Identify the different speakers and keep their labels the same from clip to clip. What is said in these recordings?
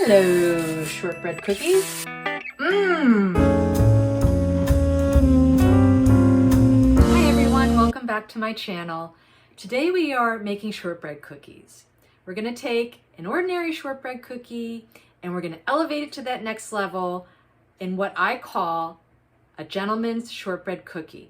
Speaker 1: Hello, shortbread cookies. Hi everyone, welcome back to my channel. Today we are making shortbread cookies. We're going to take an ordinary shortbread cookie and we're going to elevate it to that next level in what I call a gentleman's shortbread cookie.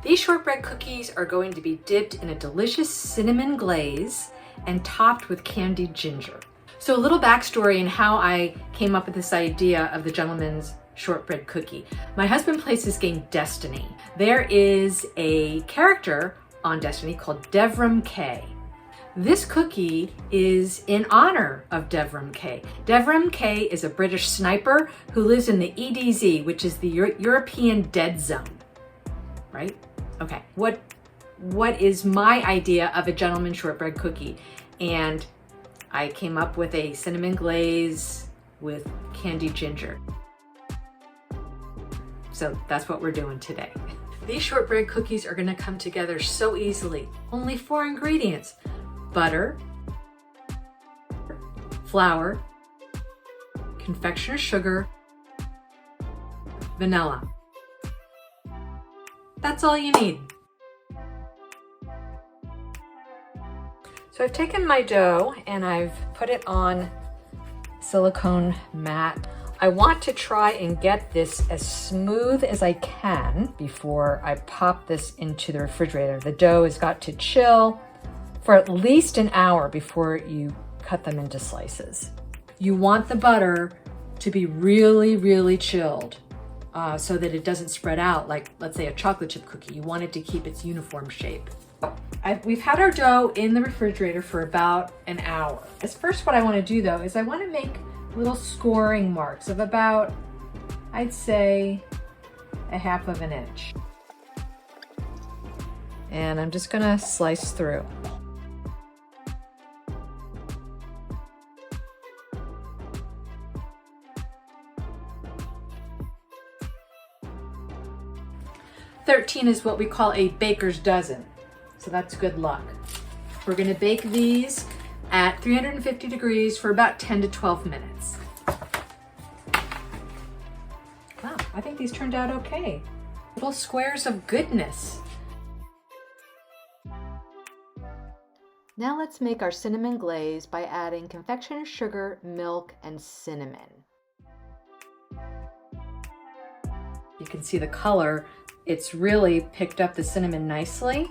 Speaker 1: These shortbread cookies are going to be dipped in a delicious cinnamon glaze and topped with candied ginger. So a little backstory in how I came up with this idea of the gentleman's shortbread cookie. My husband plays this game Destiny. There is a character on Destiny called Devrim Kay. This cookie is in honor of Devrim Kay. Devrim Kay is a British sniper who lives in the EDZ, which is the European Dead Zone, right? Okay, what is my idea of a gentleman's shortbread cookie? And I came up with a cinnamon glaze with candied ginger. So that's what we're doing today. These shortbread cookies are gonna come together so easily. Only 4 ingredients: butter, flour, confectioner's sugar, vanilla. That's all you need. So I've taken my dough and I've put it on silicone mat. I want to try and get this as smooth as I can before I pop this into the refrigerator. The dough has got to chill for at least an hour before you cut them into slices. You want the butter to be really, really chilled so that it doesn't spread out like, let's say, a chocolate chip cookie. You want it to keep its uniform shape. We've had our dough in the refrigerator for about an hour. First, what I want to do though is I want to make little scoring marks of about, I'd say, 1/2 inch. And I'm just gonna slice through. "13" is what we call a baker's dozen. So that's good luck. We're gonna bake these at 350 degrees for about 10 to 12 minutes. Wow, I think these turned out okay. Little squares of goodness. Now let's make our cinnamon glaze by adding confectioner's sugar, milk, and cinnamon. You can see the color. It's really picked up the cinnamon nicely.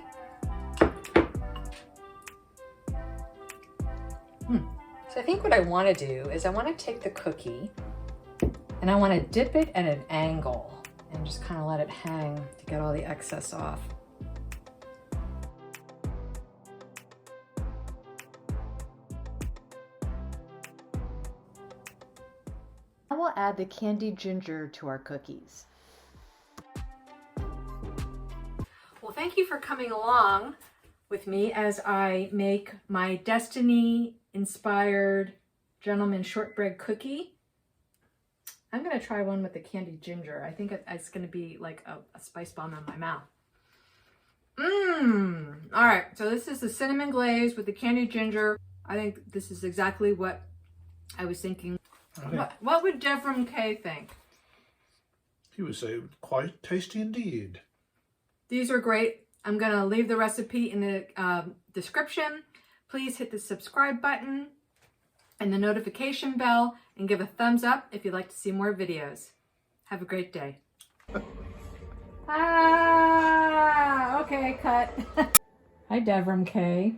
Speaker 1: So I think what I want to do is I want to take the cookie and I want to dip it at an angle and just kind of let it hang to get all the excess off. I will add the candied ginger to our cookies. Well, thank you for coming along with me as I make my Destiny inspired gentleman shortbread cookie. I'm gonna try one with the candied ginger. I think it's gonna be like a spice bomb in my mouth. All right, so this is the cinnamon glaze with the candied ginger. I think this is exactly what I was thinking. Okay. What would Devrim Kay think?
Speaker 2: He would say quite tasty indeed.
Speaker 1: These are great. I'm gonna leave the recipe in the description. Please hit the subscribe button and the notification bell and give a thumbs up if you'd like to see more videos. Have a great day. Okay, cut. Hi, Devrim Kay.